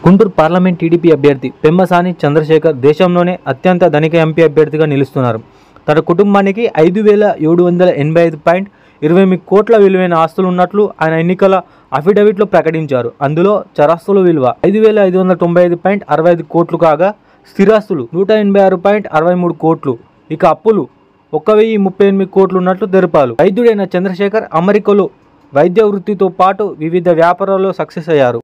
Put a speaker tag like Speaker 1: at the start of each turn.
Speaker 1: Guntur parliament TDP అభ్యర్థి పెమ్మసాని చంద్రశేఖర్ దేశంలోనే అత్యంత ధనిక ఎంపీ అభ్యర్థిగా నిలుస్తున్నారు. తన కుటుంబానికి 5,785.28 కోట్ల విలువైన ఆస్తులు ఉన్నట్లు ఆయన ఎన్నికల అఫిడవిట్లో ప్రకటించారు. అందులో చరాస్తుల విలువ 5,595.65 కోట్లు కాగా స్థిరాస్తులు 186.63 కోట్లు, ఇక అప్పులు 1,038 కోట్లు ఉన్నట్లు తెలిపారు. వైద్యుడైన చంద్రశేఖర్ అమెరికాలో వైద్య వృత్తితో పాటు వివిధ వ్యాపారాల్లో సక్సెస్ అయ్యారు.